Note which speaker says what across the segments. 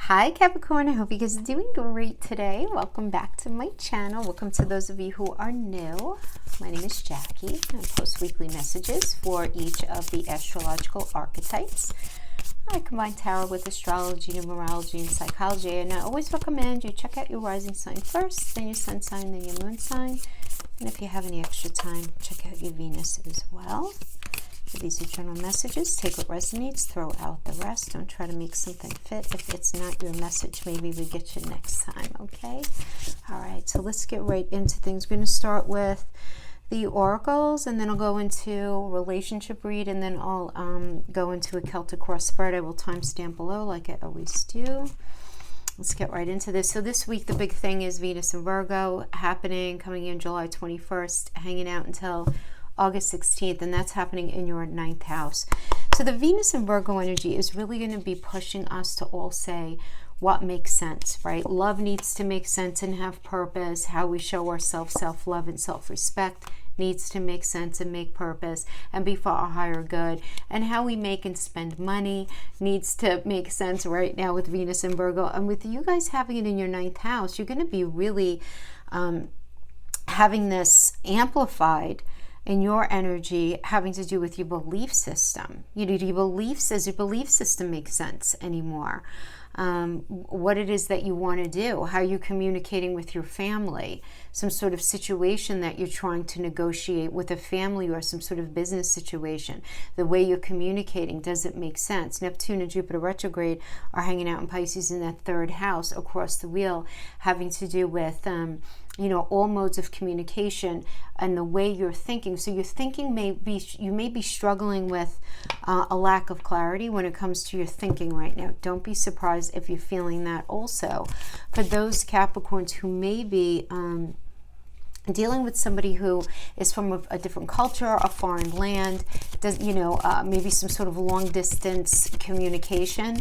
Speaker 1: Hi Capricorn, I hope you guys are doing great today. Welcome back to my channel. Welcome to those of you who are new. My name is Jackie. I post weekly messages for each of the astrological archetypes. I combine tarot with astrology, numerology, and psychology, and I always recommend you check out your rising sign first, then your sun sign, then your moon sign. And if you have any extra time, check out your Venus as well. These are general messages. Take what resonates, throw out the rest. Don't try to make something fit. If it's not your message, maybe we get you next time, okay? All right, so let's get right into things. We're going to start with the oracles, and then I'll go into relationship read, and then I'll go into a Celtic cross spread. I will timestamp below like I always do. Let's get right into this. So this week, the big thing is Venus and Virgo happening, coming in July 21st, hanging out until August 16th, and that's happening in your 9th house. So the Venus and Virgo energy is really going to be pushing us to all say what makes sense, right? Love needs to make sense and have purpose. How we show ourselves self-love and self-respect needs to make sense and make purpose and be for our higher good. And how we make and spend money needs to make sense right now with Venus and Virgo. And with you guys having it in your 9th house, you're going to be really having this amplified in your energy, having to do with your belief system. You know, your beliefs, does your belief system make sense anymore? What it is that you want to do, how you're communicating with your family, some sort of situation that you're trying to negotiate with a family or some sort of business situation. The way you're communicating, does it make sense? Neptune and Jupiter retrograde are hanging out in Pisces in that 3rd house across the wheel, having to do with you know, all modes of communication and the way you're thinking. So your thinking you may be struggling with a lack of clarity when it comes to your thinking right now. Don't be surprised if you're feeling that also. For those Capricorns who may be dealing with somebody who is from a different culture, a foreign land, does, you know, maybe some sort of long distance communication,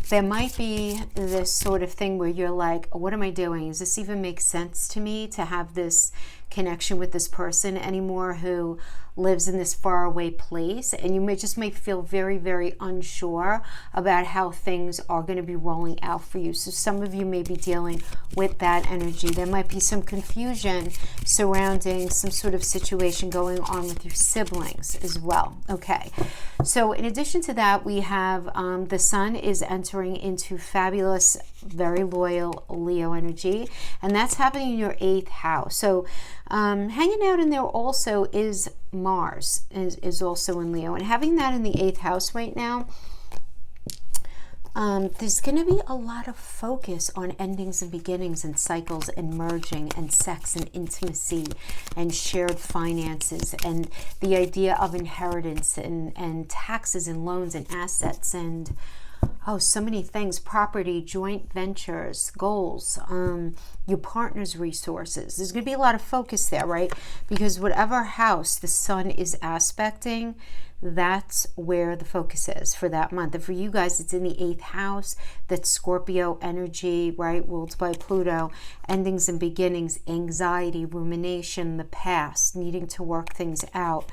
Speaker 1: there might be this sort of thing where you're like, what am I doing? Does this even make sense to me to have this connection with this person anymore who lives in this faraway place? And you might feel very, very unsure about how things are going to be rolling out for you. So some of you may be dealing with that energy. There might be some confusion surrounding some sort of situation going on with your siblings as well. Okay, so in addition to that, we have the sun is entering into fabulous, very loyal Leo energy, and that's happening in your 8th house. So hanging out in there also is Mars, is also in Leo, and having that in the 8th house right now, there's going to be a lot of focus on endings and beginnings and cycles and merging and sex and intimacy and shared finances and the idea of inheritance and taxes and loans and assets and so many things, property, joint ventures, goals, your partner's resources. There's going to be a lot of focus there, right? Because whatever house the sun is aspecting, that's where the focus is for that month. And for you guys, it's in the 8th house. That's Scorpio energy, right? Ruled by Pluto. Endings and beginnings, anxiety, rumination, the past, needing to work things out.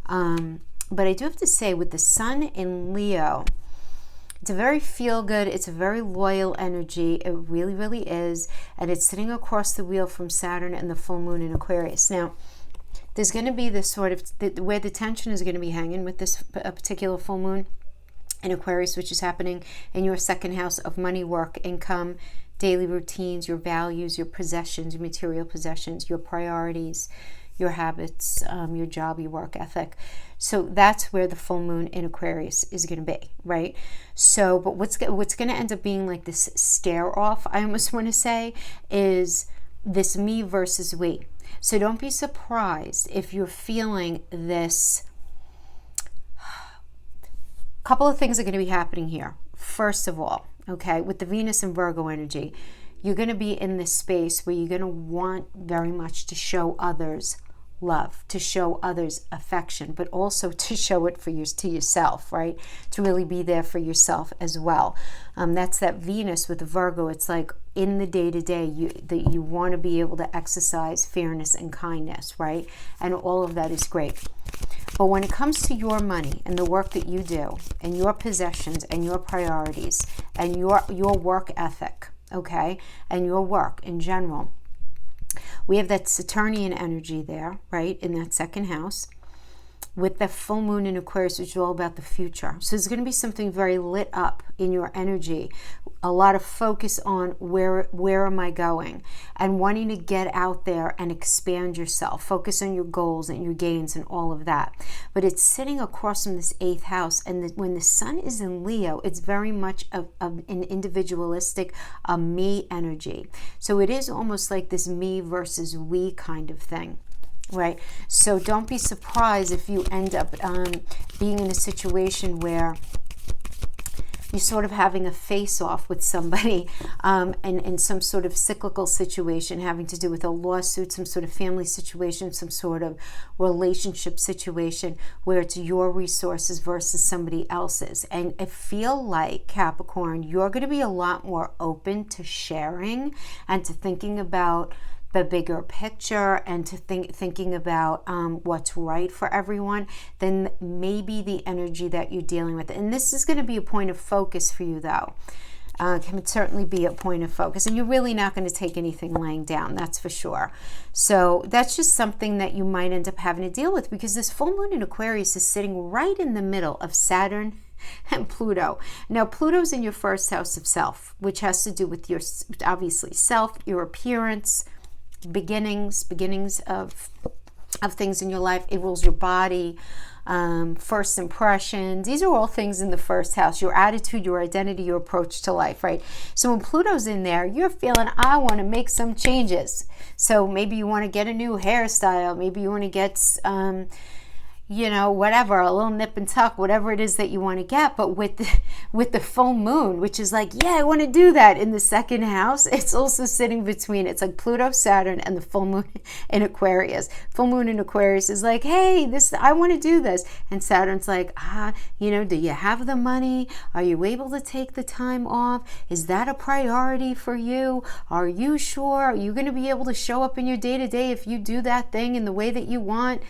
Speaker 1: But I do have to say, with the sun in Leo, it's a very feel-good, it's a very loyal energy. It really, really is. And it's sitting across the wheel from Saturn and the full moon in Aquarius. Now, there's going to be this sort of, where the tension is going to be hanging with this particular full moon in Aquarius, which is happening in your 2nd house of money, work, income, daily routines, your values, your possessions, your material possessions, your priorities, your habits, your job, your work ethic. So that's where the full moon in Aquarius is going to be, right? So, but what's going to end up being like this stare off, I almost want to say, is this me versus we. So don't be surprised if you're feeling this. A couple of things are going to be happening here. First of all, okay, with the Venus and Virgo energy, you're going to be in this space where you're going to want very much to show others love, to show others affection, but also to show it to yourself, right? To really be there for yourself as well. That's that Venus with the Virgo. It's like in the day-to-day, that you want to be able to exercise fairness and kindness, right? And all of that is great. But when it comes to your money and the work that you do and your possessions and your priorities and your work ethic, okay, and your work in general, we have that Saturnian energy there, right, in that second house, with the full moon in Aquarius, which is all about the future. So there's going to be something very lit up in your energy, a lot of focus on where am I going, and wanting to get out there and expand yourself, focus on your goals and your gains and all of that. But it's sitting across from this 8th house, and when the sun is in Leo, it's very much of an individualistic, me energy. So it is almost like this me versus we kind of thing. Right, so don't be surprised if you end up being in a situation where you're sort of having a face-off with somebody in some sort of cyclical situation having to do with a lawsuit, some sort of family situation, some sort of relationship situation where it's your resources versus somebody else's. And I feel like, Capricorn, you're going to be a lot more open to sharing and to thinking about the bigger picture and to thinking about what's right for everyone, then maybe the energy that you're dealing with. And this is going to be a point of focus for you, though. Can certainly be a point of focus, and you're really not going to take anything laying down, that's for sure. So that's just something that you might end up having to deal with, because this full moon in Aquarius is sitting right in the middle of Saturn and Pluto. Now, Pluto's in your first house of self, which has to do with your, obviously, self, your appearance, beginnings of things in your life. It rules your body, first impressions. These are all things in the first house. Your attitude, your identity, your approach to life, right? So when Pluto's in there, you're feeling, I want to make some changes. So maybe you want to get a new hairstyle. Maybe you want to get whatever, a little nip and tuck, whatever it is that you want to get. But with the full moon, which is like, yeah, I want to do that in the second house, it's also sitting between, it's like Pluto, Saturn, and the full moon in Aquarius. Full moon in Aquarius is like, hey, I want to do this. And Saturn's like, do you have the money? Are you able to take the time off? Is that a priority for you? Are you sure? Are you going to be able to show up in your day-to-day if you do that thing in the way that you want?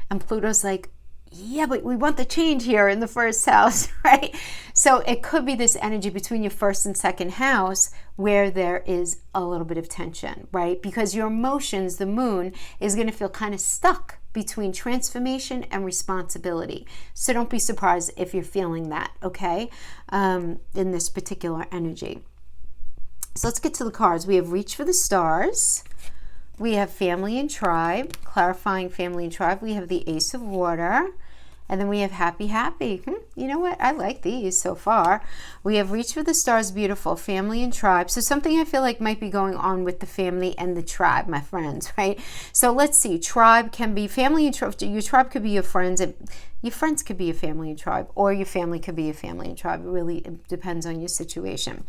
Speaker 1: And Pluto's like, yeah, but we want the change here in the first house, right? So it could be this energy between your first and second house where there is a little bit of tension, right? Because your emotions, the moon, is going to feel kind of stuck between transformation and responsibility. So don't be surprised if you're feeling that, okay, in this particular energy. So let's get to the cards. We have Reach for the Stars. We have Family and Tribe, clarifying Family and Tribe. We have the Ace of Water. And then we have Happy, Happy. You know what? I like these so far. We have Reach for the Stars, beautiful, Family and Tribe. So something I feel like might be going on with the family and the tribe, my friends, right? So let's see. Tribe can be family and tribe. Your tribe could be your friends. And your friends could be a family and tribe, or your family could be a family and tribe. It really depends on your situation.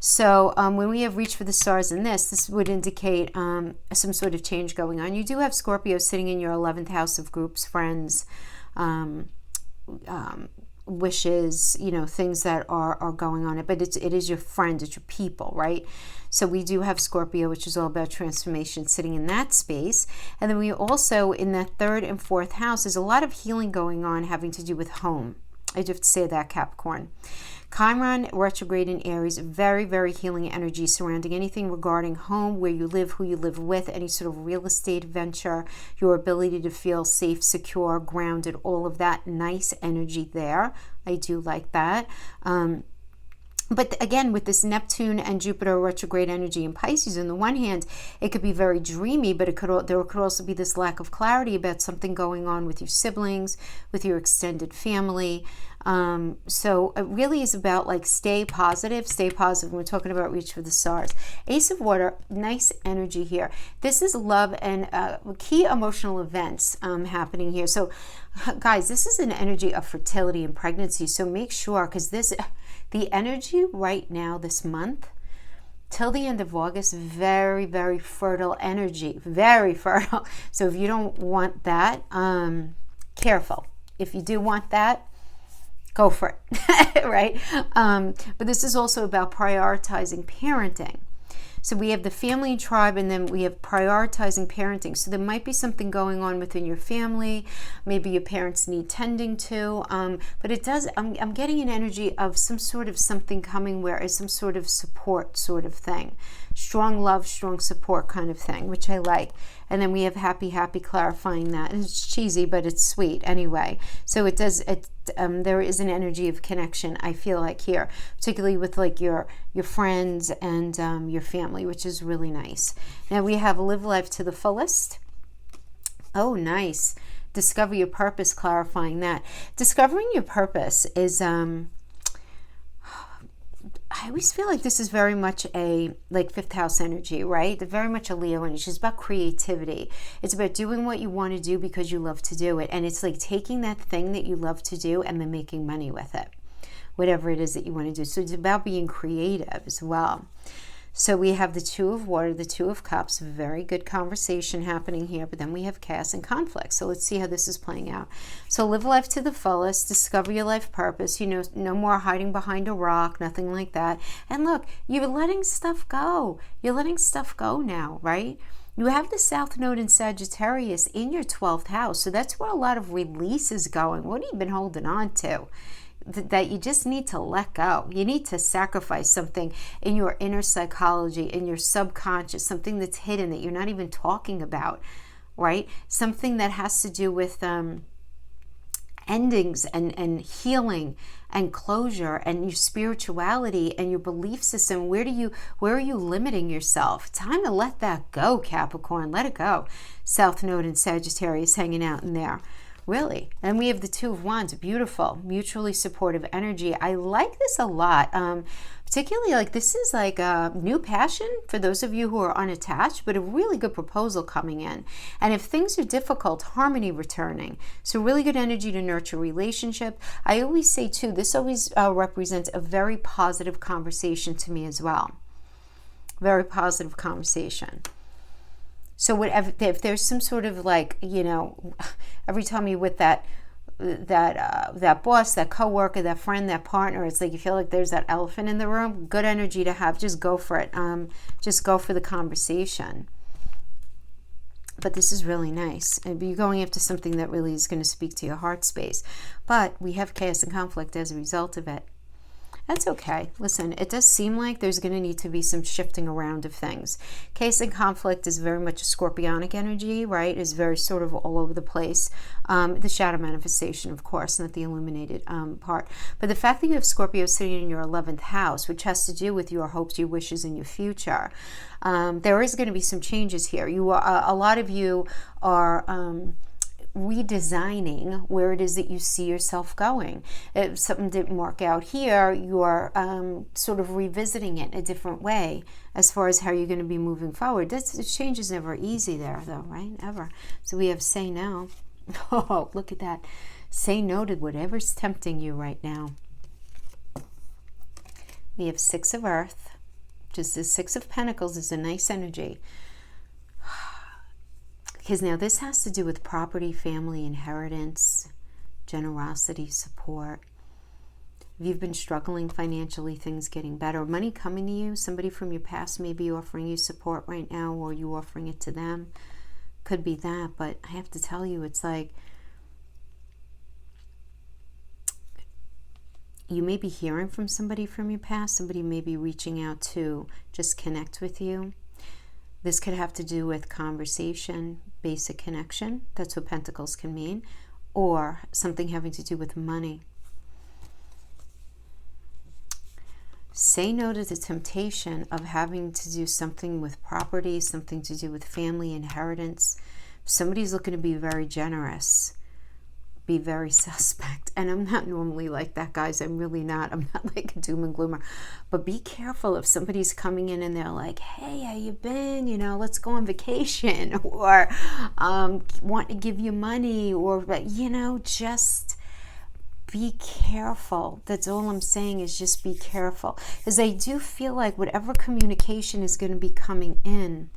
Speaker 1: So when we have Reach for the Stars in this would indicate some sort of change going on. You do have Scorpio sitting in your 11th house of groups, friends, wishes, things that are going on. But it is your friends, it's your people, right? So we do have Scorpio, which is all about transformation, sitting in that space. And then we also, in that 3rd and 4th house, there's a lot of healing going on having to do with home. I do have to say that, Capricorn. Chiron retrograde in Aries, very, very healing energy surrounding anything regarding home, where you live, who you live with, any sort of real estate venture, your ability to feel safe, secure, grounded, all of that nice energy there. I do like that. But again, with this Neptune and Jupiter retrograde energy in Pisces, on the one hand, it could be very dreamy, but there could also be this lack of clarity about something going on with your siblings, with your extended family. So it really is about like stay positive. We're talking about Reach for the Stars. Ace of Water, nice energy here. This is love and key emotional events happening here. So guys, this is an energy of fertility and pregnancy. So make sure, because the energy right now this month till the end of August, very, very fertile energy, very fertile. So if you don't want that, careful. If you do want that, go for it, right? But this is also about prioritizing parenting. So we have the family and tribe, and then we have prioritizing parenting. So there might be something going on within your family. Maybe your parents need tending to. But it does, I'm getting an energy of some sort of something coming where it's some sort of support sort of thing. Strong love, strong support kind of thing, which I like. And then we have happy, happy, clarifying that. And it's cheesy, but it's sweet anyway. So it does, there is an energy of connection, I feel like, here, particularly with like your friends and your family, which is really nice. Now we have live life to the fullest. Oh, nice. Discover your purpose, clarifying that. Discovering your purpose is, I always feel like this is very much a like fifth house energy, right? Very much a Leo energy. It's about creativity. It's about doing what you want to do because you love to do it. And it's like taking that thing that you love to do and then making money with it, whatever it is that you want to do. So it's about being creative as well. So we have the Two of Water, the Two of Cups, very good conversation happening here, but then we have chaos and conflict. So let's see how this is playing out. So live life to the fullest, discover your life purpose, you know, no more hiding behind a rock, nothing like that. And look, you're letting stuff go. You're letting stuff go now, right? You have the South Node in Sagittarius in your 12th house. So that's where a lot of release is going. What have you been holding on to? That you just need to let go. You need to sacrifice something in your inner psychology, in your subconscious, something that's hidden that you're not even talking about, right? Something that has to do with endings and healing and closure and your spirituality and your belief system. Where are you limiting yourself? Time to let that go, Capricorn. Let it go. South Node and Sagittarius hanging out in there. Really. And we have the Two of Wands, beautiful, mutually supportive energy. I like this a lot. Particularly like this is like a new passion for those of you who are unattached, but a really good proposal coming in. And if things are difficult, harmony returning. So really good energy to nurture relationship. I always say too, this always represents a very positive conversation to me as well. Very positive conversation. So whatever, if there's some sort of like, you know, every time you're with that boss, that coworker, that friend, that partner, it's like you feel like there's that elephant in the room. Good energy to have. Just go for it. Just go for the conversation. But this is really nice. And you're going after something that really is going to speak to your heart space. But we have chaos and conflict as a result of it. That's okay. Listen, it does seem like there's going to need to be some shifting around of things. Chaos and conflict is very much a scorpionic energy, right? Is very sort of all over the place. The shadow manifestation, of course, not the illuminated part. But the fact that you have Scorpio sitting in your 11th house, which has to do with your hopes, your wishes, and your future, there is going to be some changes here. A lot of you are redesigning where it is that you see yourself going. If something didn't work out here, you're sort of revisiting it in a different way as far as how you're going to be moving forward. Change is never easy there, though, right? Ever. So we have say no. Oh, look at that. Say no to whatever's tempting you right now. We have Six of Earth. Just the Six of Pentacles is a nice energy. Because now this has to do with property, family, inheritance, generosity, support. If you've been struggling financially, things getting better, money coming to you, somebody from your past may be offering you support right now, or you offering it to them. Could be that, but I have to tell you, it's like you may be hearing from somebody from your past. Somebody may be reaching out to just connect with you. This could have to do with conversation, basic connection. That's what Pentacles can mean. Or something having to do with money. Say no to the temptation of having to do something with property, something to do with family, inheritance. Somebody's looking to be very generous. Be very suspect. And I'm not normally like that, guys. I'm really not. I'm not like a doom and gloomer. But be careful if somebody's coming in and they're like, hey, how you been? You know, let's go on vacation. Or want to give you money. Or, you know, just be careful. That's all I'm saying, is just be careful. Because I do feel like whatever communication is going to be coming in,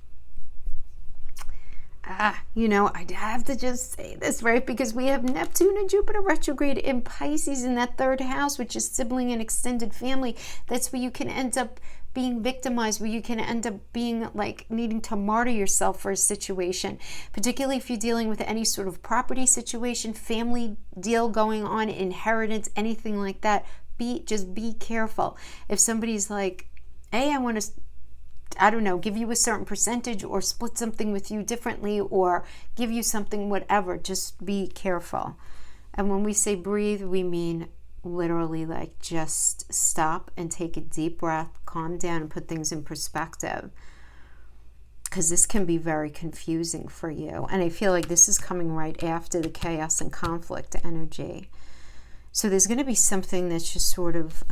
Speaker 1: I have to just say this, right? Because we have Neptune and Jupiter retrograde in Pisces in that third house, which is sibling and extended family. That's where you can end up being victimized, where you can end up being like needing to martyr yourself for a situation, particularly if you're dealing with any sort of property situation, family deal going on, inheritance, anything like that. Just be careful. If somebody's like, hey, I want to, give you a certain percentage or split something with you differently or give you something, whatever, just be careful. And when we say breathe, we mean literally like just stop and take a deep breath, calm down, and put things in perspective, because this can be very confusing for you. And I feel like this is coming right after the chaos and conflict energy. So there's going to be something that's just sort of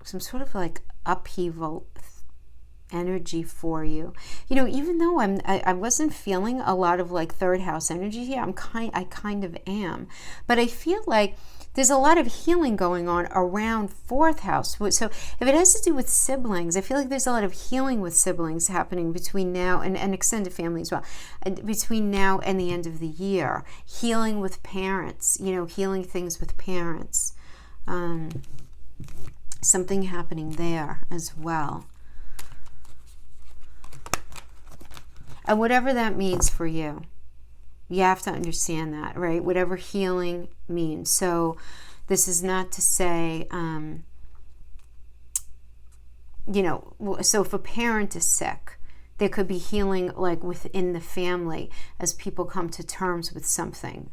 Speaker 1: some sort of like upheaval energy for you. Even though I wasn't feeling a lot of like third house energy here, I kind of am. But I feel like there's a lot of healing going on around fourth house. So if it has to do with siblings, I feel like there's a lot of healing with siblings happening between now and extended family as well, between now and the end of the year. Healing with parents, healing things with parents. Something happening there as well. And whatever that means for you, you have to understand that, right? Whatever healing means. So this is not to say, so if a parent is sick, there could be healing like within the family as people come to terms with something,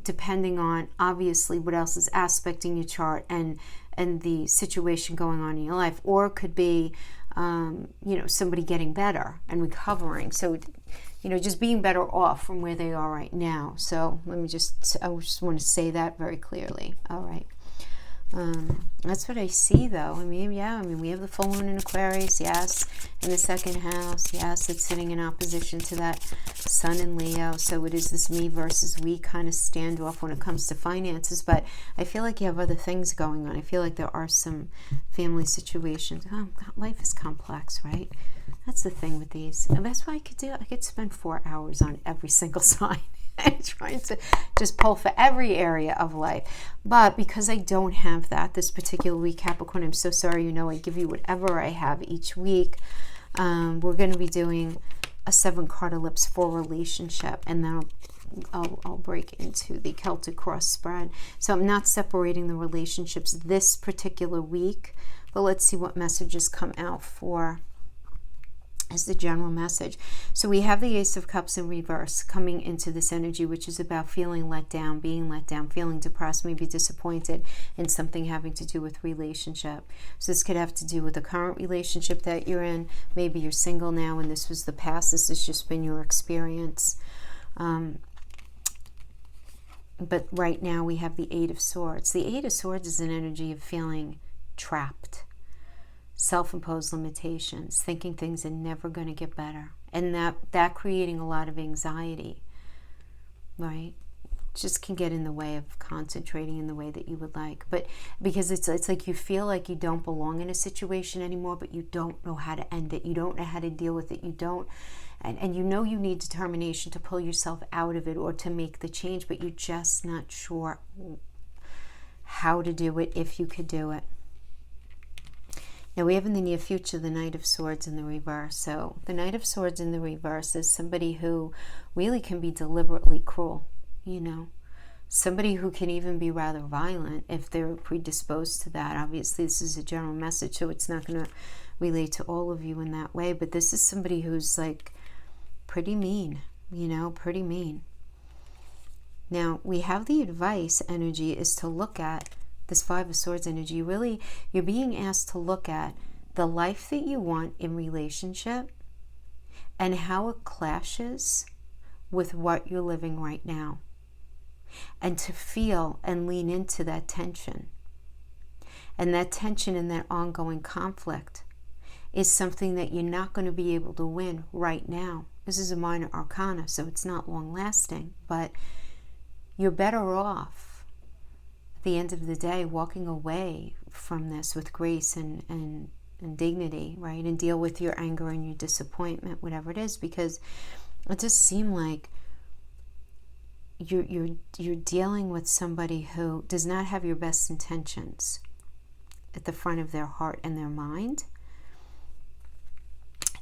Speaker 1: depending on obviously what else is aspecting your chart and the situation going on in your life. Or it could be, somebody getting better and recovering. So, just being better off from where they are right now. So I just want to say that very clearly. All right. That's what I see though. We have the full moon in Aquarius, yes, in the second house, yes, it's sitting in opposition to that sun in Leo. So it is this me versus we kind of standoff when it comes to finances. But I feel like you have other things going on. I feel like there are some family situations. Life is complex, right? That's the thing with these. And that's why I could spend 4 hours on every single sign. Trying to just pull for every area of life. But because I don't have that this particular week, Capricorn, I'm so sorry. I give you whatever I have each week. We're going to be doing a 7-card ellipse for relationship, and then I'll break into the Celtic cross spread. So I'm not separating the relationships this particular week, but let's see what messages come out for as the general message. So we have the Ace of Cups in reverse coming into this energy, which is about feeling let down, being let down, feeling depressed, maybe disappointed in something having to do with relationship. So this could have to do with the current relationship that you're in. Maybe you're single now and this was the past. This has just been your experience. But right now we have the Eight of Swords. The Eight of Swords is an energy of feeling trapped. Self-imposed limitations, thinking things are never going to get better, and that creating a lot of anxiety, right? Just can get in the way of concentrating in the way that you would like. But because it's like you feel like you don't belong in a situation anymore, but you don't know how to end it. You don't know how to deal with it. You don't, and you need determination to pull yourself out of it or to make the change, but you're just not sure how to do it, if you could do it. Now we have in the near future the Knight of Swords in the reverse. So the Knight of Swords in the reverse is somebody who really can be deliberately cruel, Somebody who can even be rather violent if they're predisposed to that. Obviously this is a general message, so it's not going to relate to all of you in that way. But this is somebody who's like pretty mean, pretty mean. Now we have the advice energy is to look at this Five of Swords energy. You're being asked to look at the life that you want in relationship and how it clashes with what you're living right now, and to feel and lean into that tension. And that tension and that ongoing conflict is something that you're not going to be able to win right now. This is a minor arcana, so it's not long lasting, but you're better off the end of the day walking away from this with grace and and dignity, right? And deal with your anger and your disappointment, whatever it is, because it does seem like you're dealing with somebody who does not have your best intentions at the front of their heart and their mind,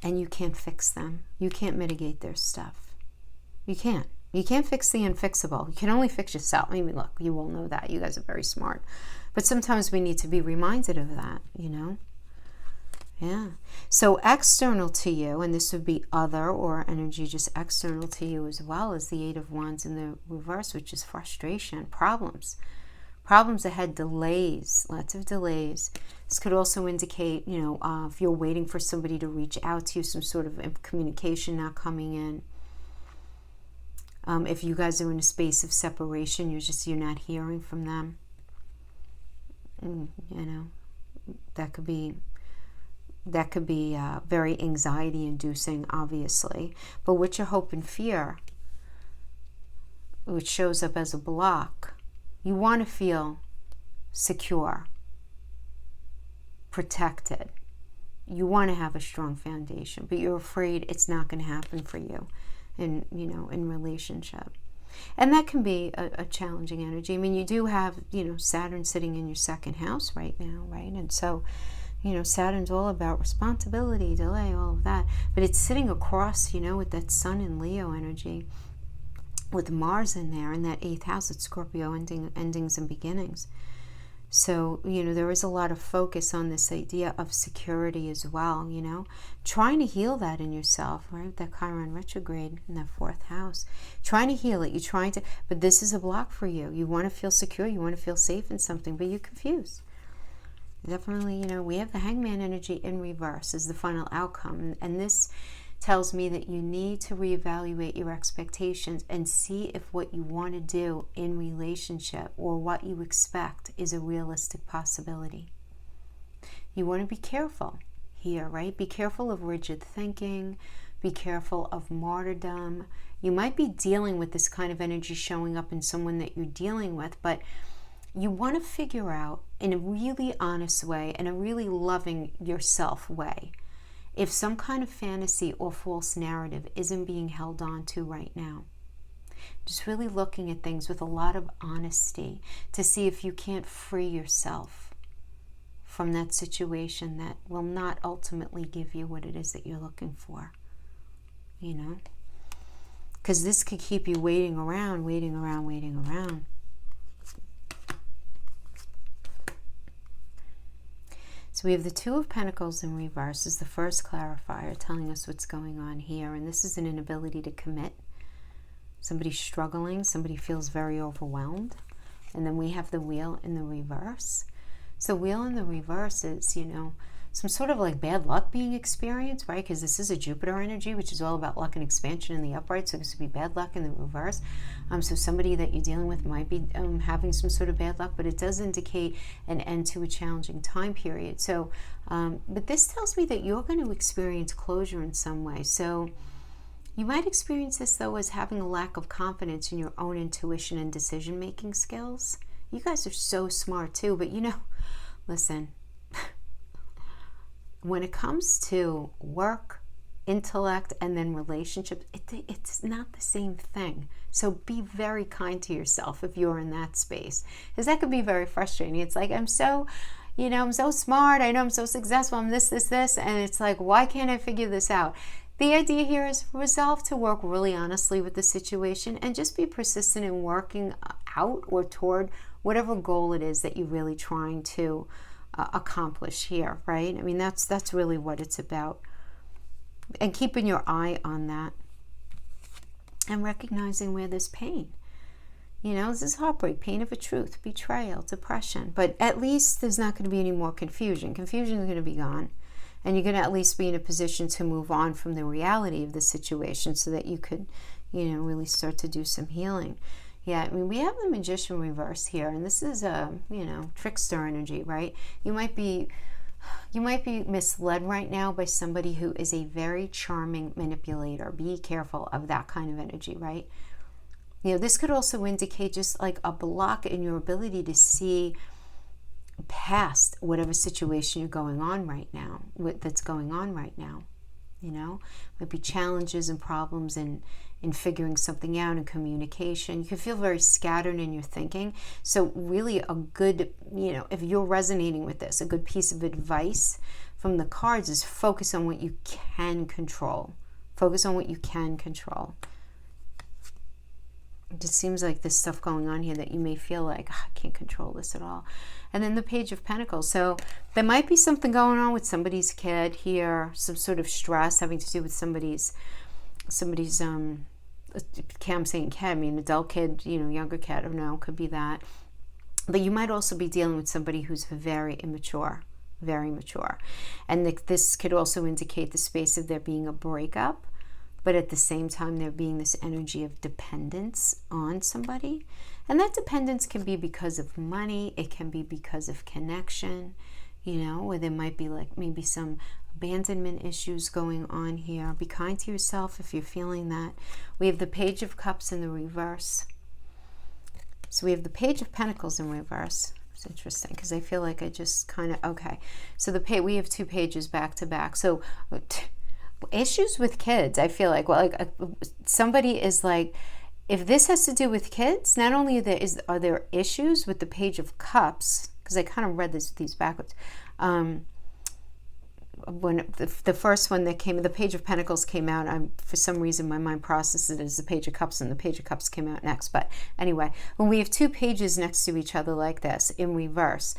Speaker 1: and you can't fix them. You can't mitigate their stuff. You can't. You can't fix the unfixable. You can only fix yourself. I mean, look, you all know that. You guys are very smart. But sometimes we need to be reminded of that, you know? Yeah. So external to you, and this would be other or energy just external to you as well, as the Eight of Wands in the reverse, which is frustration, problems. Problems ahead, delays, lots of delays. This could also indicate, you know, if you're waiting for somebody to reach out to you, some sort of communication not coming in. If you guys are in a space of separation, you're not hearing from them. You know, that could be very anxiety inducing, obviously. But what's your hope and fear, which shows up as a block? You want to feel secure, protected. You want to have a strong foundation, but you're afraid it's not going to happen for you in relationship. And that can be a challenging energy. I mean, you do have, you know, Saturn sitting in your second house right now, right? And so, you know, Saturn's all about responsibility, delay, all of that. But it's sitting across, you know, with that Sun in Leo energy, with Mars in there, in that 8th house, it's Scorpio, endings and beginnings. So, you know, there is a lot of focus on this idea of security as well, you know, trying to heal that in yourself, right? That Chiron retrograde in that 4th house, trying to heal it. You're trying to, but this is a block for you. You want to feel secure. You want to feel safe in something, but you're confused. Definitely, you know, we have the Hangman energy in reverse as the final outcome. And this tells me that you need to reevaluate your expectations and see if what you want to do in relationship or what you expect is a realistic possibility. You want to be careful here, right? Be careful of rigid thinking. Be careful of martyrdom. You might be dealing with this kind of energy showing up in someone that you're dealing with, but you want to figure out in a really honest way and a really loving yourself way if some kind of fantasy or false narrative isn't being held on to right now. Just really looking at things with a lot of honesty to see if you can't free yourself from that situation that will not ultimately give you what it is that you're looking for, you know? Because this could keep you waiting around. So we have the Two of Pentacles in reverse as the first clarifier, telling us what's going on here. And this is an inability to commit. Somebody's struggling. Somebody feels very overwhelmed. And then we have the Wheel in the reverse. So Wheel in the reverse is, you know, some sort of like bad luck being experienced, right? Because this is a Jupiter energy, which is all about luck and expansion in the upright. So this would be bad luck in the reverse. So somebody that you're dealing with might be having some sort of bad luck, but it does indicate an end to a challenging time period. So, but this tells me that you're going to experience closure in some way. So you might experience this, though, as having a lack of confidence in your own intuition and decision-making skills. You guys are so smart, too. But, you know, listen, when it comes to work, intellect, and then relationships, it's not the same thing. So be very kind to yourself if you're in that space, because that could be very frustrating. It's like, I'm so smart. I know I'm so successful. I'm this. And it's like, why can't I figure this out? The idea here is resolve to work really honestly with the situation and just be persistent in working out or toward whatever goal it is that you're really trying to accomplish here, right? I mean, that's really what it's about. And keeping your eye on that and recognizing where there's pain. You know, this is heartbreak, pain of a truth, betrayal, depression. But at least there's not going to be any more confusion. Confusion is going to be gone. And you're going to at least be in a position to move on from the reality of the situation so that you could, you know, really start to do some healing. Yeah, I mean, we have the Magician reverse here, and this is a, you know, trickster energy, right? You might be misled right now by somebody who is a very charming manipulator. Be careful of that kind of energy, right? You know, this could also indicate just like a block in your ability to see past whatever situation you're going on right now, that's going on right now. You know, might be challenges and problems in figuring something out, in communication. You can feel very scattered in your thinking. So really a good, you know, if you're resonating with this, a good piece of advice from the cards is focus on what you can control. Focus on what you can control. It just seems like there's stuff going on here that you may feel like, I can't control this at all. And then the Page of Pentacles. So there might be something going on with somebody's kid here, some sort of stress having to do with somebody's I'm saying kid, I mean adult kid, you know, younger kid, I don't know, could be that. But you might also be dealing with somebody who's very immature, very mature. And this could also indicate the space of there being a breakup, but at the same time there being this energy of dependence on somebody. And that dependence can be because of money, it can be because of connection, you know, where there might be like maybe some abandonment issues going on here. Be kind to yourself if you're feeling that. We have the Page of Cups in the reverse. So we have the Page of Pentacles in reverse. It's interesting because I feel like I just kind of, okay. So we have two pages back to back. So issues with kids, I feel like, well, like somebody is like, if this has to do with kids, not only are there issues with the Page of Cups, because I kind of read these backwards. When the first one that came, the Page of Pentacles came out, for some reason my mind processed it as the Page of Cups, and the Page of Cups came out next. But anyway, when we have two pages next to each other like this in reverse,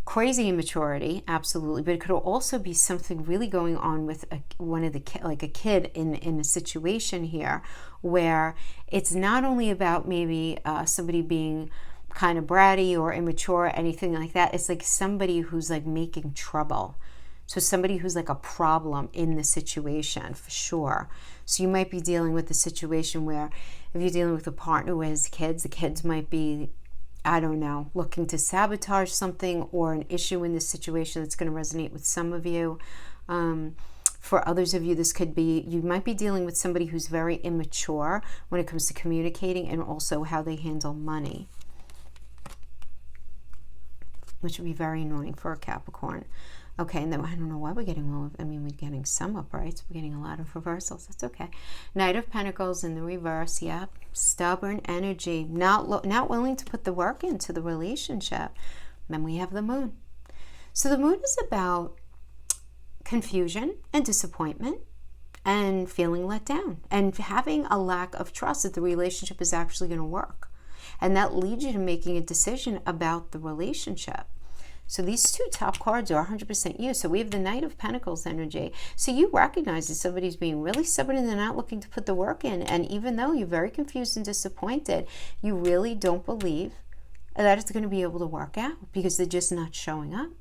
Speaker 1: crazy immaturity, absolutely, but it could also be something really going on with a kid in a situation here where it's not only about maybe somebody being kind of bratty or immature or anything like that. It's like somebody who's like making trouble. So somebody who's like a problem in the situation, for sure. So you might be dealing with a situation where if you're dealing with a partner who has kids, the kids might be, I don't know, looking to sabotage something or an issue in this situation that's going to resonate with some of you. For others of you, this could be, you might be dealing with somebody who's very immature when it comes to communicating and also how they handle money, which would be very annoying for a Capricorn. Okay, and then I don't know why we're getting we're getting some uprights. We're getting a lot of reversals. That's okay. Knight of Pentacles in the reverse. Yep. Stubborn energy. Not willing to put the work into the relationship. Then we have the Moon. So the Moon is about confusion and disappointment and feeling let down and having a lack of trust that the relationship is actually going to work. And that leads you to making a decision about the relationship. So these two top cards are 100% you. So we have the Knight of Pentacles energy. So you recognize that somebody's being really stubborn and they're not looking to put the work in. And even though you're very confused and disappointed, you really don't believe that it's going to be able to work out because they're just not showing up.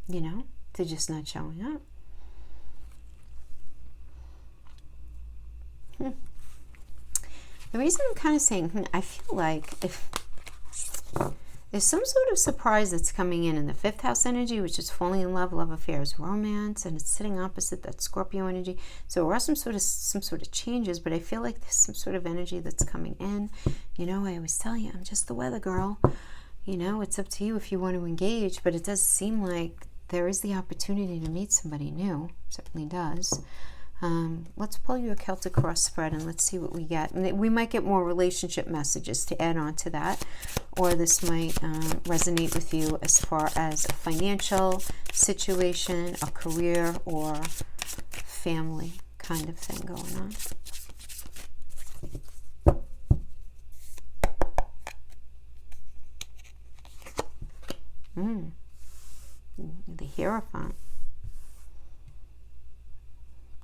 Speaker 1: You know, they're just not showing up. The reason I'm kind of saying, I feel like if there's some sort of surprise that's coming in the 5th house energy, which is falling in love, love affairs, romance, and it's sitting opposite that Scorpio energy. So there are some sort of changes, but I feel like there's some sort of energy that's coming in. You know, I always tell you, I'm just the weather girl. You know, it's up to you if you want to engage, but it does seem like there is the opportunity to meet somebody new. It certainly does. Let's pull you a Celtic cross spread and let's see what we get. And we might get more relationship messages to add on to that, or this might resonate with you as far as a financial situation, a career, or family kind of thing going on. The Hierophant.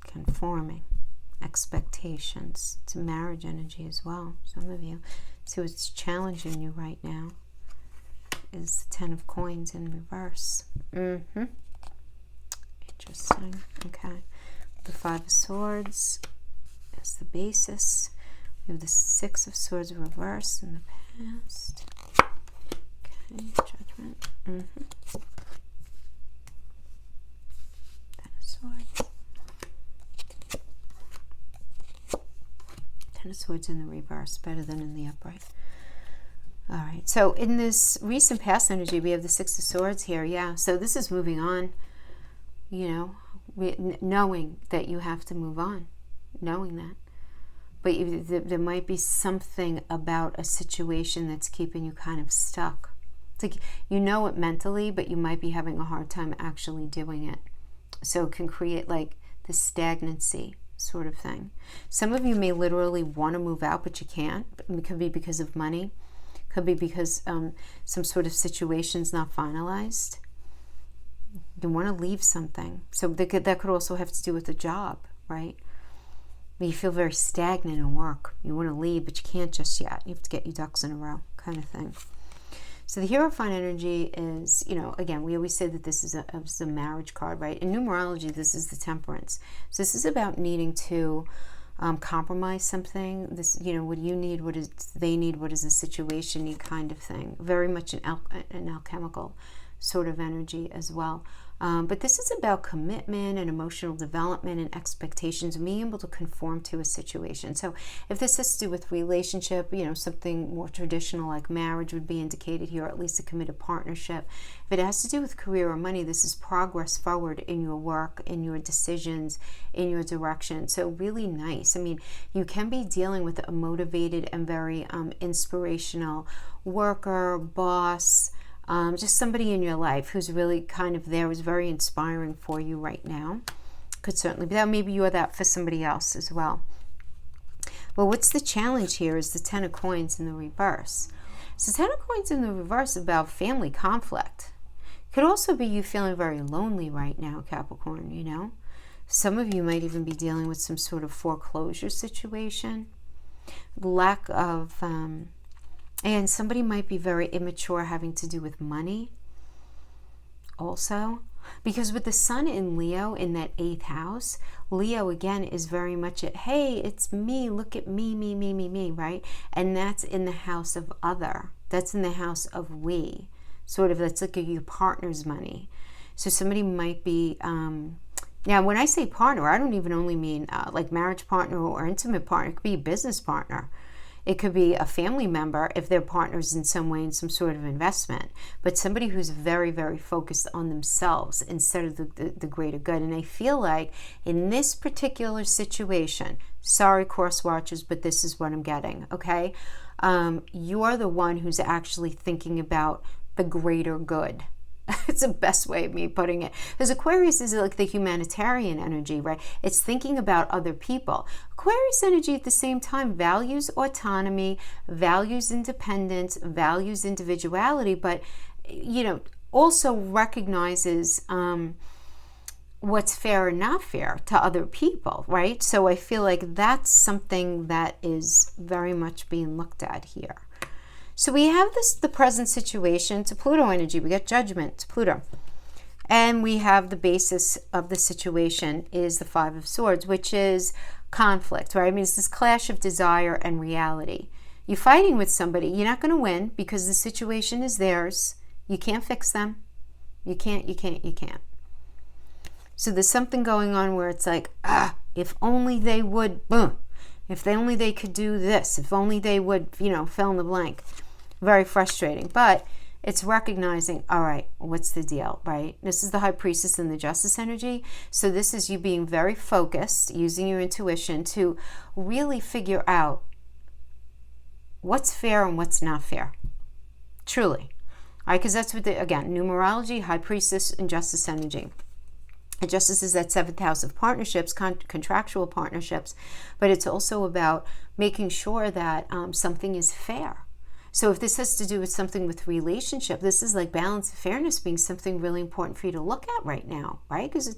Speaker 1: Conforming, expectations. It's a marriage energy as well. Some of you. See what's challenging you right now is the 10 of Coins in reverse. Interesting. Okay. The 5 of Swords is the basis. We have the 6 of Swords reverse in the past. Okay. Judgment. 10 of Swords. 10 of Swords in the reverse, better than in the upright. All right, so in this recent past energy, we have the Six of Swords here. Yeah, so this is moving on, you know, knowing that you have to move on, knowing that. But there might be something about a situation that's keeping you kind of stuck. It's like you know it mentally, but you might be having a hard time actually doing it. So it can create like this stagnancy sort of thing. Some of you may literally want to move out, but you can't. It could be because of money. Could be because some sort of situation's not finalized. You want to leave something. So that could also have to do with a job, right? You feel very stagnant in work. You want to leave, but you can't just yet. You have to get your ducks in a row, kind of thing. So the Hierophant energy is, you know, again, we always say that this is a marriage card, right? In numerology, this is the Temperance. So this is about needing to compromise something. This, you know, what do you need? What does they need? What does the situation need? Kind of thing. Very much an alchemical sort of energy as well. But this is about commitment and emotional development and expectations and being able to conform to a situation. So if this has to do with relationship, you know, something more traditional like marriage would be indicated here, or at least a committed partnership. If it has to do with career or money, this is progress forward in your work, in your decisions, in your direction. So really nice. I mean, you can be dealing with a motivated and very inspirational worker, boss, just somebody in your life who's really kind of there, who's very inspiring for you right now. Could certainly be that. Maybe you're that for somebody else as well. Well, what's the challenge here is the Ten of Coins in the reverse. So Ten of Coins in the reverse is about family conflict. Could also be you feeling very lonely right now, Capricorn, you know. Some of you might even be dealing with some sort of foreclosure situation. Lack of... and somebody might be very immature, having to do with money also. Because with the Sun in Leo in that 8th house, Leo again is very much at, hey, it's me, look at me, me, right? And that's in the house of other. That's in the house of we. Sort of, that's like your partner's money. So somebody might be... now, when I say partner, I don't even only mean like marriage partner or intimate partner. It could be a business partner. It could be a family member if they're partners in some way in some sort of investment, but somebody who's very, very focused on themselves instead of the greater good. And I feel like in this particular situation, sorry, course watchers, but this is what I'm getting, okay? You're the one who's actually thinking about the greater good. It's the best way of me putting it. Because Aquarius is like the humanitarian energy, right? It's thinking about other people. Aquarius energy at the same time values autonomy, values independence, values individuality, but, you know, also recognizes what's fair and not fair to other people, right? So I feel like that's something that is very much being looked at here. So we have the present situation. To Pluto energy, we get Judgment to Pluto. And we have the basis of the situation is the Five of Swords, which is conflict, right? I mean, it's this clash of desire and reality. You're fighting with somebody. You're not going to win because the situation is theirs. You can't fix them. You can't. So there's something going on where it's like, if only they would, boom. If only they could do this. If only they would, you know, fill in the blank. Very frustrating, but it's recognizing, all right, what's the deal, right? This is the High Priestess and the Justice energy. So this is you being very focused, using your intuition to really figure out what's fair and what's not fair. Truly. All right, because that's what again, numerology, High Priestess, and Justice energy. And Justice is that 7th house of partnerships, contractual partnerships, but it's also about making sure that something is fair. So if this has to do with something with relationship, this is like balance and fairness being something really important for you to look at right now, right? Because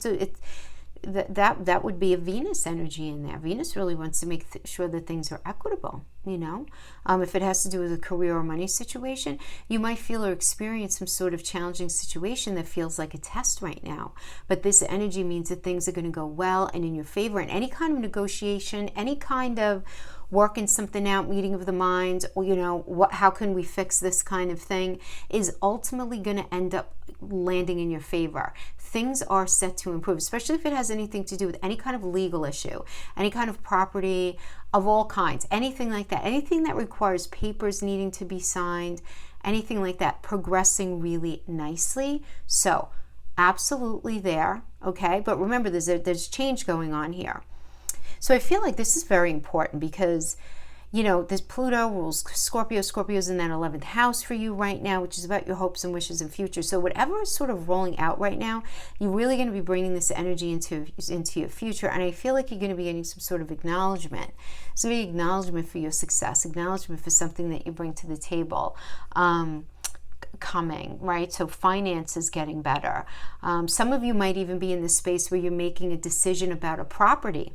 Speaker 1: that would be a Venus energy in there. Venus really wants to make sure that things are equitable, you know. If it has to do with a career or money situation, you might feel or experience some sort of challenging situation that feels like a test right now. But this energy means that things are going to go well and in your favor. And any kind of negotiation, any kind of working something out, meeting of the minds, or, you know, how can we fix this kind of thing, is ultimately going to end up landing in your favor. Things are set to improve, especially if it has anything to do with any kind of legal issue, any kind of property of all kinds, anything like that, anything that requires papers needing to be signed, anything like that, progressing really nicely. So absolutely there, okay? But remember, there's change going on here. So I feel like this is very important because, you know, this Pluto rules Scorpio. Scorpio's in that 11th house for you right now, which is about your hopes and wishes and future. So whatever is sort of rolling out right now, you're really going to be bringing this energy into your future. And I feel like you're going to be getting some sort of acknowledgement. It's going to be acknowledgement for your success, acknowledgement for something that you bring to the table. Coming, right? So finance is getting better. Some of you might even be in the space where you're making a decision about a property.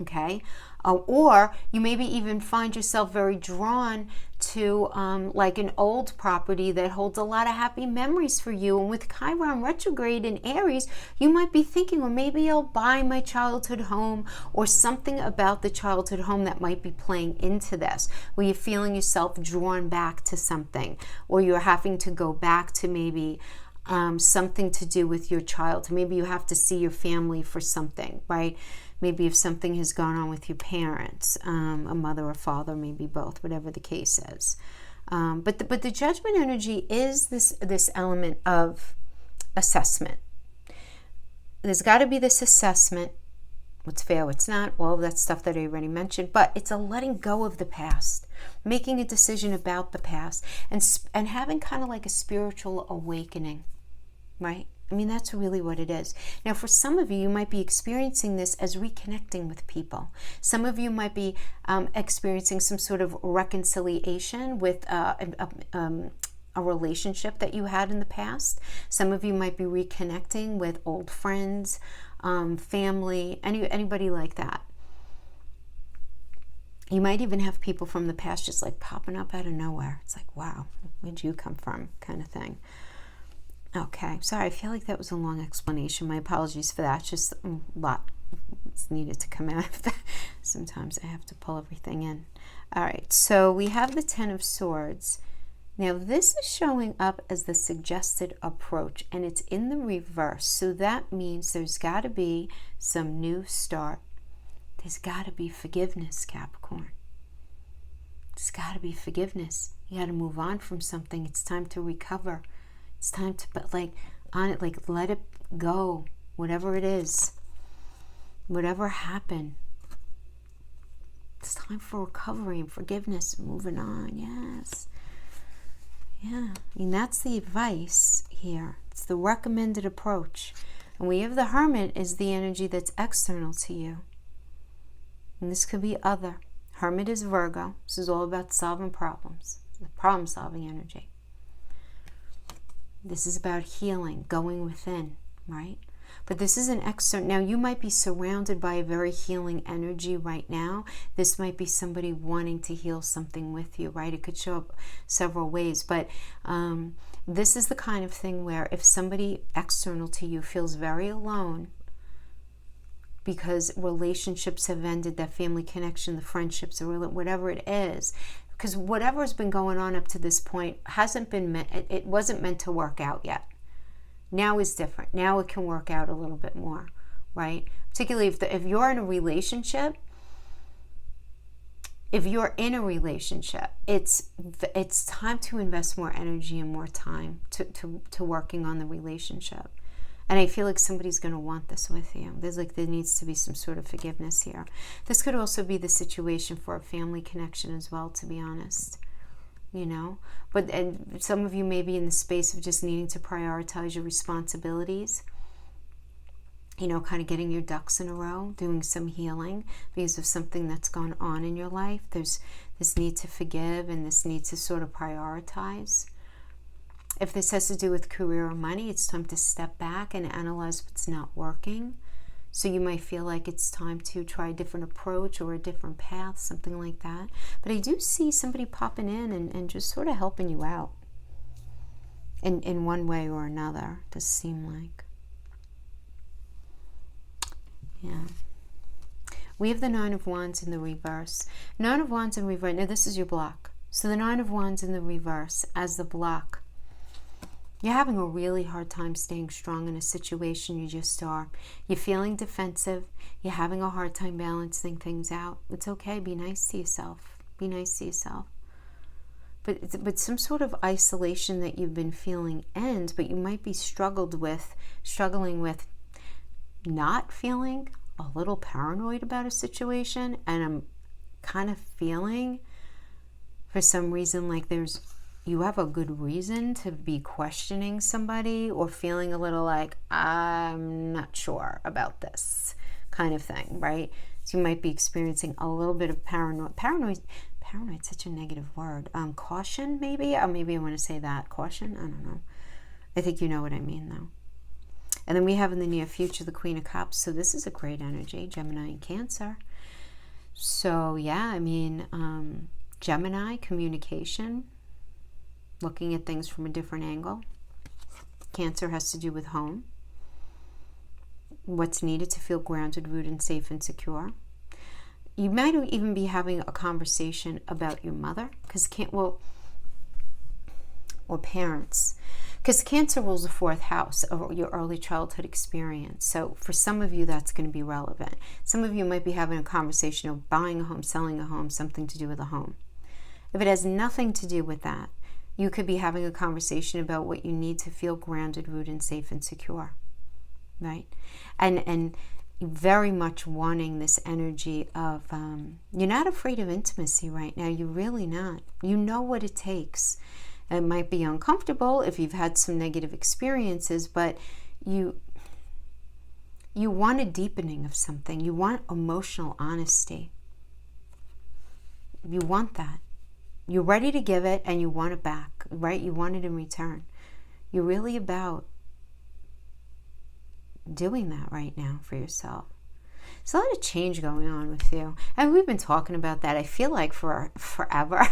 Speaker 1: Okay, or you maybe even find yourself very drawn to like an old property that holds a lot of happy memories for you. And with Chiron retrograde in Aries, you might be thinking, well, maybe I'll buy my childhood home, or something about the childhood home that might be playing into this, where you're feeling yourself drawn back to something, or you're having to go back to maybe something to do with your child. Maybe you have to see your family for something, right? Maybe if something has gone on with your parents, a mother or father, maybe both, whatever the case is. But the judgment energy is this element of assessment. There's got to be this assessment, what's fair, what's not, all of that stuff that I already mentioned, but it's a letting go of the past, making a decision about the past, and having kind of like a spiritual awakening, right? I mean, that's really what it is. Now, for some of you, you might be experiencing this as reconnecting with people. Some of you might be experiencing some sort of reconciliation with a relationship that you had in the past. Some of you might be reconnecting with old friends, family, anybody like that. You might even have people from the past just like popping up out of nowhere. It's like, wow, where'd you come from, kind of thing. Okay, sorry, I feel like that was a long explanation. My apologies for that. Just a lot needed to come out of that. Sometimes I have to pull everything in. All right, so we have the Ten of Swords. Now, this is showing up as the suggested approach, and it's in the reverse. So that means there's got to be some new start. There's got to be forgiveness, Capricorn. There's got to be forgiveness. You got to move on from something. It's time to recover. It's time to, but like, on it, like, let it go, whatever it is, whatever happened. It's time for recovery and forgiveness and moving on. Yes. Yeah. I mean, that's the advice here. It's the recommended approach. And we have the Hermit is the energy that's external to you. And this could be other. Hermit is Virgo. This is all about solving problems, the problem-solving energy. This is about healing, going within, right? But this is an external. Now, you might be surrounded by a very healing energy right now. This might be somebody wanting to heal something with you, right? It could show up several ways. But this is the kind of thing where if somebody external to you feels very alone because relationships have ended, that family connection, the friendships, or whatever it is, because whatever has been going on up to this point hasn't been meant, it wasn't meant to work out yet. Now is different. Now it can work out a little bit more, right? Particularly if you're in a relationship, it's time to invest more energy and more time to working on the relationship. And I feel like somebody's going to want this with you. There needs to be some sort of forgiveness here. This could also be the situation for a family connection as well, to be honest. You know? And some of you may be in the space of just needing to prioritize your responsibilities. You know, kind of getting your ducks in a row, doing some healing because of something that's gone on in your life. There's this need to forgive and this need to sort of prioritize. If this has to do with career or money, it's time to step back and analyze what's not working. So you might feel like it's time to try a different approach or a different path, something like that. But I do see somebody popping in and just sort of helping you out in one way or another, does seem like. Yeah. We have the Nine of Wands in the reverse. Nine of Wands in reverse. Now this is your block. So the Nine of Wands in the reverse as the block. You're having a really hard time staying strong in a situation. You just are. You're feeling defensive. You're having a hard time balancing things out. It's okay. Be nice to yourself. Be nice to yourself. But some sort of isolation that you've been feeling ends, but you might be struggling with not feeling a little paranoid about a situation. And I'm kind of feeling, for some reason, like you have a good reason to be questioning somebody or feeling a little like, I'm not sure about this kind of thing, right? So you might be experiencing a little bit of paranoid, such a negative word. Caution, maybe? Or maybe I want to say that. Caution? I don't know. I think you know what I mean, though. And then we have in the near future the Queen of Cups. So this is a great energy, Gemini and Cancer. So, yeah, I mean, Gemini, communication, looking at things from a different angle. Cancer has to do with home. What's needed to feel grounded, rooted, and safe and secure. You might even be having a conversation about your mother, or parents, because Cancer rules the fourth house of your early childhood experience. So for some of you, that's going to be relevant. Some of you might be having a conversation of buying a home, selling a home, something to do with a home. If it has nothing to do with that, you could be having a conversation about what you need to feel grounded, rooted, and safe and secure, right? And very much wanting this energy of, you're not afraid of intimacy right now. You're really not. You know what it takes. It might be uncomfortable if you've had some negative experiences, but you want a deepening of something. You want emotional honesty. You want that. You're ready to give it and you want it back, right? You want it in return. You're really about doing that right now for yourself. There's a lot of change going on with you. And we've been talking about that, I feel like, for forever.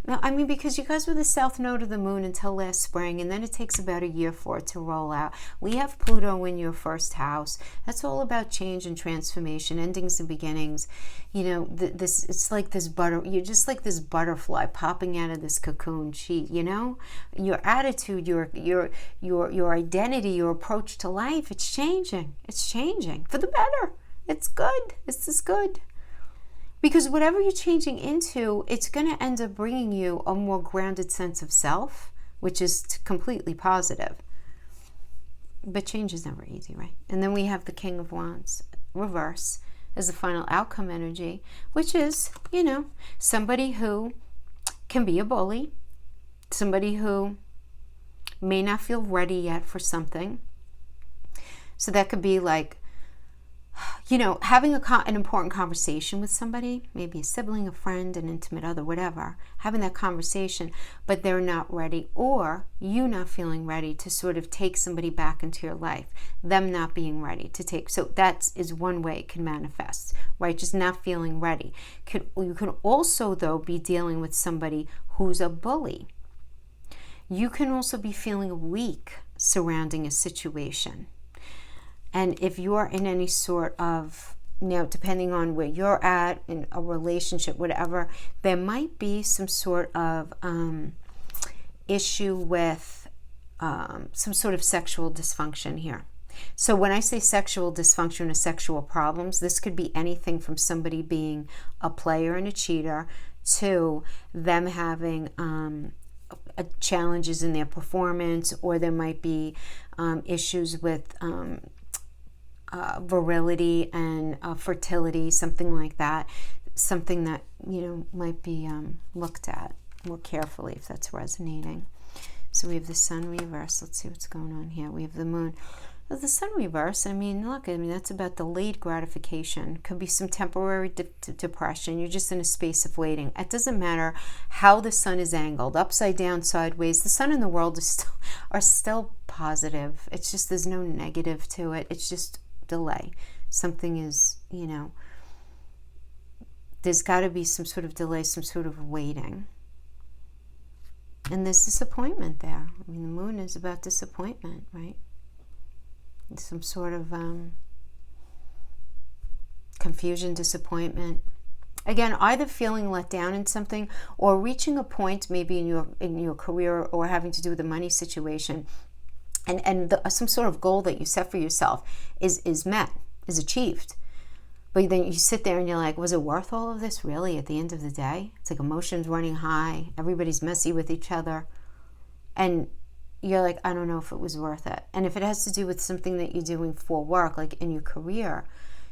Speaker 1: No, I mean, because you guys were the south node of the moon until last spring, and then it takes about a year for it to roll out. We have Pluto in your first house. That's all about change and transformation, endings and beginnings. You know, it's like this you're just like this butterfly popping out of this cocoon sheet, you know? Your attitude, your identity, your approach to life, it's changing. It's changing for the better. It's good. This is good. Because whatever you're changing into, it's going to end up bringing you a more grounded sense of self, which is completely positive. But change is never easy, right? And then we have the King of Wands, reverse, as the final outcome energy, which is, you know, somebody who can be a bully, somebody who may not feel ready yet for something. So that could be like, you know, having an important conversation with somebody, maybe a sibling, a friend, an intimate other, whatever, having that conversation, but they're not ready, or you not feeling ready to sort of take somebody back into your life, them not being ready to take. So that is one way it can manifest, right? Just not feeling ready. You can also, though, be dealing with somebody who's a bully. You can also be feeling weak surrounding a situation. And if you're in any sort of, now depending on where you're at in a relationship, whatever, there might be some sort of issue with some sort of sexual dysfunction here. So when I say sexual dysfunction or sexual problems, this could be anything from somebody being a player and a cheater to them having challenges in their performance, or there might be issues with virility and fertility, something like that, something that, you know, might be looked at more carefully if that's resonating. So we have the Sun reverse. Let's see what's going on here. We have the Moon. Well, the Sun reverse, I mean, look, that's about delayed gratification. Could be some temporary depression. You're just in a space of waiting. It doesn't matter how the Sun is angled, upside down, sideways. The Sun and the world are still positive. It's just there's no negative to it. It's just delay. Something is, you know, there's got to be some sort of delay, some sort of waiting. And there's disappointment there. I mean, the Moon is about disappointment, right? Some sort of confusion, disappointment. Again, either feeling let down in something or reaching a point maybe in your career or having to do with the money situation, and some sort of goal that you set for yourself is met, is achieved. But then you sit there and you're like, was it worth all of this really at the end of the day? It's like emotions running high, everybody's messy with each other, and you're like, I don't know if it was worth it. And if it has to do with something that you're doing for work, like in your career,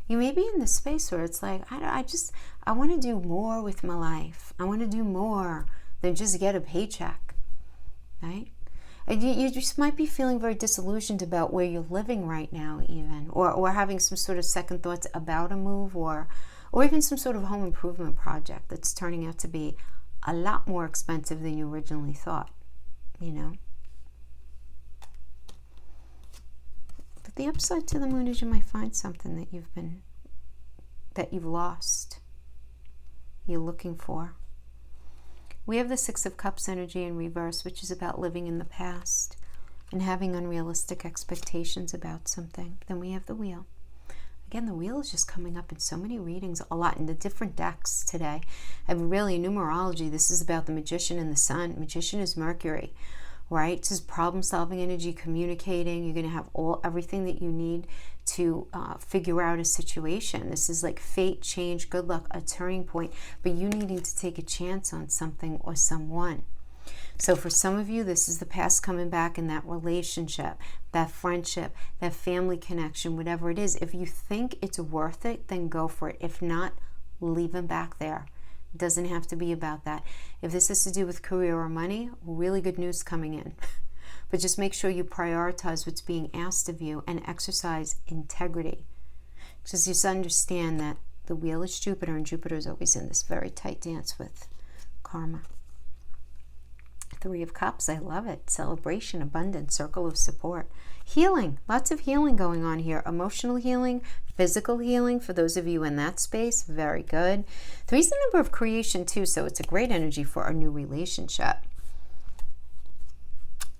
Speaker 1: you may be in the space where it's like, I want to do more with my life. I want to do more than just get a paycheck, right? And you just might be feeling very disillusioned about where you're living right now even, or having some sort of second thoughts about a move, or even some sort of home improvement project that's turning out to be a lot more expensive than you originally thought, you know? But the upside to the moon is you might find something that you've lost, you're looking for. We have the Six of Cups energy in reverse, which is about living in the past and having unrealistic expectations about something. Then we have the Wheel. Again, the Wheel is just coming up in so many readings, a lot in the different decks today. And really, numerology, this is about the Magician and the Sun. Magician is Mercury, right? This is problem-solving energy, communicating. You're going to have everything that you need to figure out a situation. This is like fate, change, good luck, a turning point, but you needing to take a chance on something or someone. So for some of you, this is the past coming back in that relationship, that friendship, that family connection, whatever it is. If you think it's worth it, then go for it. If not, leave them back there. It doesn't have to be about that. If this has to do with career or money, really good news coming in. But just make sure you prioritize what's being asked of you and exercise integrity. Because you understand that the Wheel is Jupiter, and Jupiter is always in this very tight dance with karma. Three of Cups, I love it. Celebration, abundance, circle of support. Healing, lots of healing going on here. Emotional healing, physical healing, for those of you in that space, very good. Three is the number of creation too, so it's a great energy for a new relationship.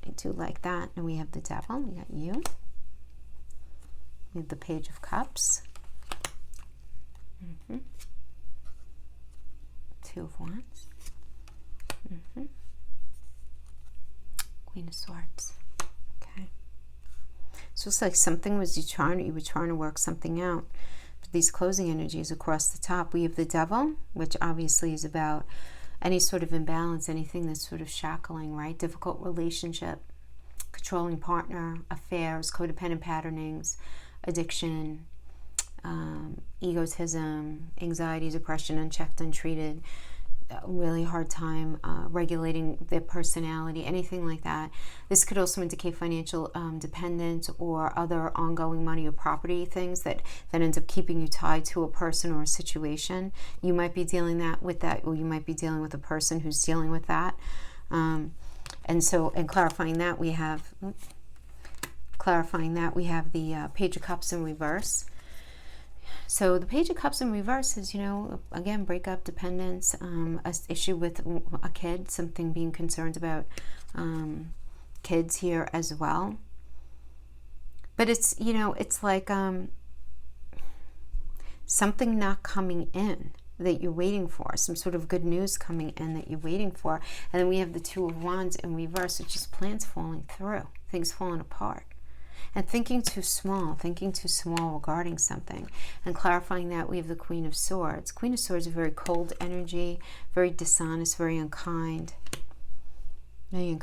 Speaker 1: I do like that. And we have the Devil, we got you. We have the Page of Cups. Two of Wands. Queen of Swords. Okay. So it's like something was you were trying to work something out. But these closing energies across the top. We have the Devil, which obviously is about any sort of imbalance, anything that's sort of shackling, right? Difficult relationship, controlling partner, affairs, codependent patternings, addiction, egotism, anxiety, depression, unchecked, untreated, really hard time regulating their personality, anything like that. This could also indicate financial dependence or other ongoing money or property things that ends up keeping you tied to a person or a situation. You might be dealing with that, or you might be dealing with a person who's dealing with that. And clarifying that, we have the Page of Cups in reverse. So the Page of Cups in reverse is, again, breakup, dependence, an issue with a kid, something being concerned about kids here as well. But it's, it's like something not coming in that you're waiting for, some sort of good news coming in that you're waiting for. And then we have the Two of Wands in reverse, which is plans falling through, things falling apart. And thinking too small regarding something. And clarifying that, we have the Queen of Swords. Queen of Swords is a very cold energy, very dishonest, very unkind. Very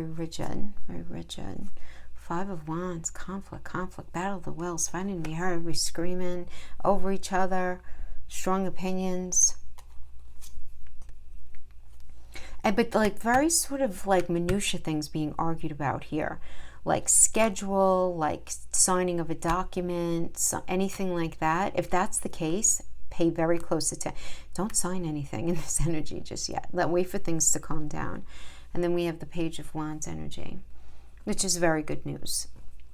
Speaker 1: rigid, very rigid. Five of Wands, conflict, battle of the wills, fighting to be heard, we screaming over each other, strong opinions. But like very sort of like minutiae things being argued about here. Like schedule, like signing of a document, anything like that. If that's the case, pay very close attention. Don't sign anything in this energy just yet. Wait for things to calm down. And then we have the Page of Wands energy, which is very good news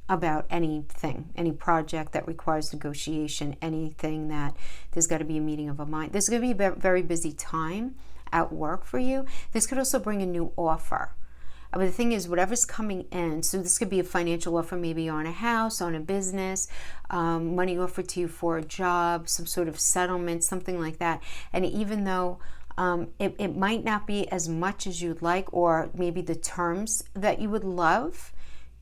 Speaker 1: about anything, any project that requires negotiation, anything that there's got to be a meeting of a mind. There's going to be a very busy time at work for you. This could also bring a new offer. But the thing is, whatever's coming in, so this could be a financial offer, maybe on a house, on a business, money offered to you for a job, some sort of settlement, something like that. And even though it might not be as much as you'd like, or maybe the terms that you would love,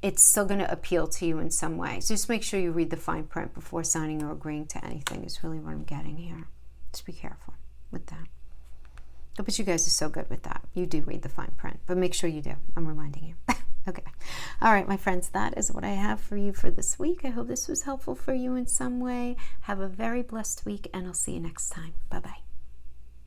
Speaker 1: it's still going to appeal to you in some way. So just make sure you read the fine print before signing or agreeing to anything is really what I'm getting here. Just be careful with that. But you guys are so good with that. You do read the fine print, but make sure you do. I'm reminding you. Okay. All right, my friends, that is what I have for you for this week. I hope this was helpful for you in some way. Have a very blessed week, and I'll see you next time. Bye-bye.